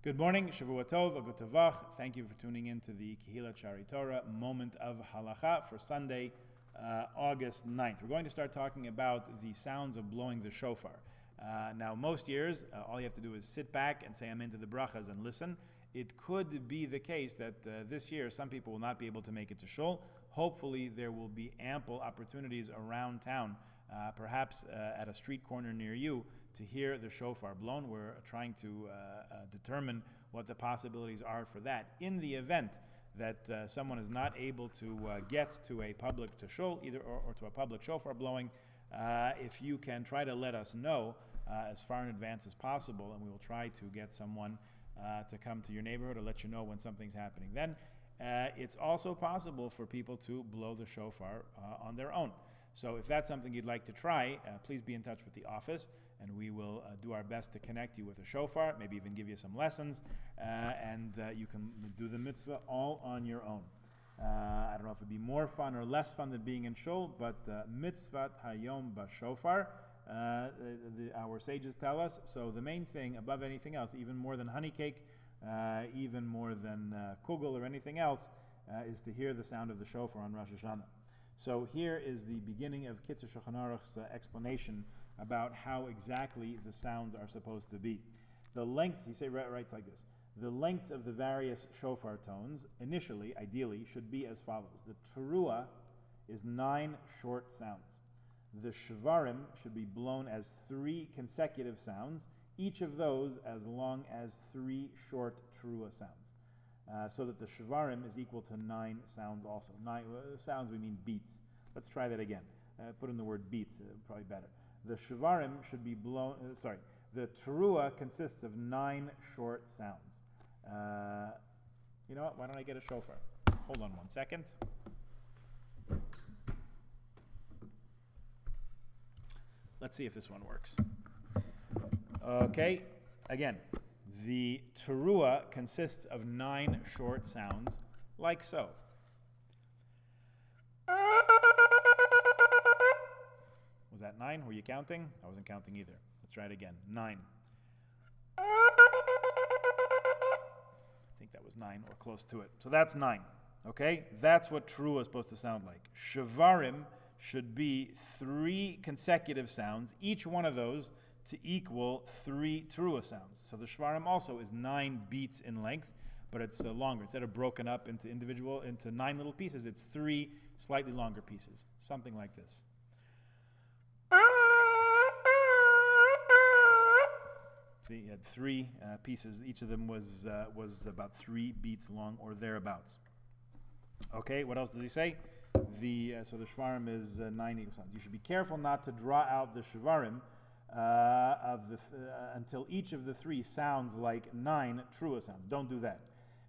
Good morning, Shavua Tov, Agut Tavach. Thank you for tuning in to the Kehillat Shari Torah Moment of Halacha for Sunday, August 9th. We're going to start talking about the sounds of blowing the shofar. Now, most years, all you have to do is sit back and say Amen to the brachas and listen. It could be the case that this year some people will not be able to make it to shul. Hopefully, there will be ample opportunities around town, perhaps at a street corner near you, to hear the shofar blown. We're trying to determine what the possibilities are for that. In the event that someone is not able to get to a public to shul, either or to a public shofar blowing, if you can try to let us know as far in advance as possible, and we will try to get someone to come to your neighborhood or let you know when something's happening. Then it's also possible for people to blow the shofar on their own. So if that's something you'd like to try, please be in touch with the office, and we will do our best to connect you with a shofar, maybe even give you some lessons, and you can do the mitzvah all on your own. I don't know if it'd be more fun or less fun than being in shul, but mitzvat hayom bashofar, our sages tell us. So the main thing, above anything else, even more than honey cake, even more than kugel or anything else, is to hear the sound of the shofar on Rosh Hashanah. So here is the beginning of Kitzur Shulchan Aruch's explanation about how exactly the sounds are supposed to be. The lengths, he writes like this: the lengths of the various shofar tones, initially, ideally, should be as follows. The teruah is 9 short sounds. The shvarim should be blown as 3 consecutive sounds, each of those as long as 3 short teruah sounds. So that the shvarim is equal to 9 sounds also. 9 sounds, we mean beats. Let's try that again. Put in the word beats, probably better. The shvarim should be blown, the teruah consists of 9 short sounds. You know what, why don't I get a shofar? Hold on 1 second. Let's see if this one works. Okay, again. The teruah consists of 9 short sounds, like so. Was that 9? Were you counting? I wasn't counting either. Let's try it again. 9. I think that was 9 or close to it. So that's 9. Okay? That's what teruah is supposed to sound like. Shvarim should be 3 consecutive sounds, each one of those to equal 3 teruah sounds. So the shvarim also is 9 beats in length, but it's longer. Instead of broken up into 9 little pieces, it's 3 slightly longer pieces. Something like this. See, you had 3 pieces. Each of them was about 3 beats long or thereabouts. Okay, what else does he say? So the shvarim is 9 equal sounds. You should be careful not to draw out the shvarim until each of the 3 sounds like 9 teruah sounds. Don't do that,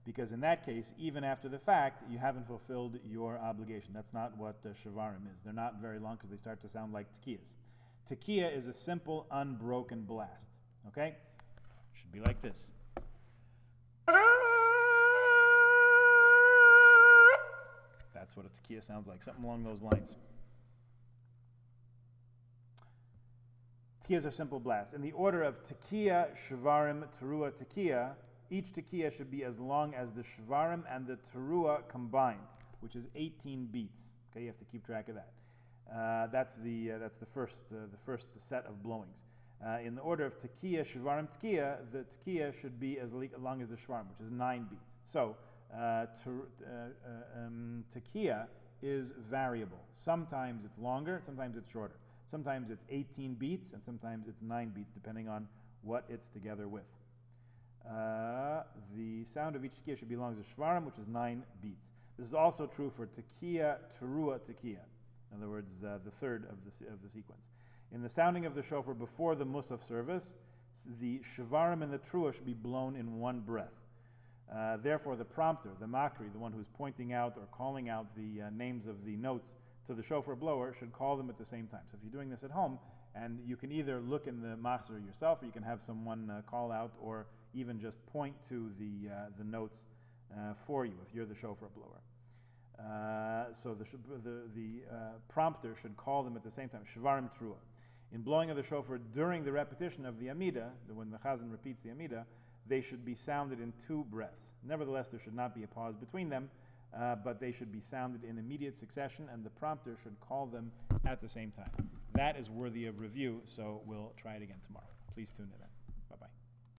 because in that case, even after the fact, you haven't fulfilled your obligation. That's not what shvarim is. They're not very long because they start to sound like tekiyas. Tekiya is a simple, unbroken blast. Okay? Should be like this. That's what a tekiya sounds like, something along those lines. Tekiyas are simple blasts. In the order of tekiya, shvarim, teruah, tekiya, each tekiya should be as long as the shvarim and the teruah combined, which is 18 beats. Okay, you have to keep track of that. That's the first set of blowings. In the order of tekiya, shvarim, tekiya, the tekiya should be as long as the shvarim, which is 9 beats. So tekiya is variable. Sometimes it's longer, sometimes it's shorter. Sometimes it's 18 beats, and sometimes it's 9 beats, depending on what it's together with. The sound of each tekiya should be along as a shvarim, which is 9 beats. This is also true for tekiya, teruah, tekiya. In other words, the third of the sequence. In the sounding of the shofar before the musaf service, the shvarim and the teruah should be blown in one breath. Therefore, the prompter, the makri, the one who's pointing out or calling out the names of the notes to the shofar blower, should call them at the same time. So if you're doing this at home, and you can either look in the machzor yourself, or you can have someone call out, or even just point to the notes for you if you're the shofar blower. So the prompter should call them at the same time. Shvarim teruah. In blowing of the shofar during the repetition of the Amidah, when the Chazan repeats the Amidah, they should be sounded in 2 breaths. Nevertheless, there should not be a pause between them, but they should be sounded in immediate succession, and the prompter should call them at the same time. That is worthy of review, so we'll try it again tomorrow. Please tune in then.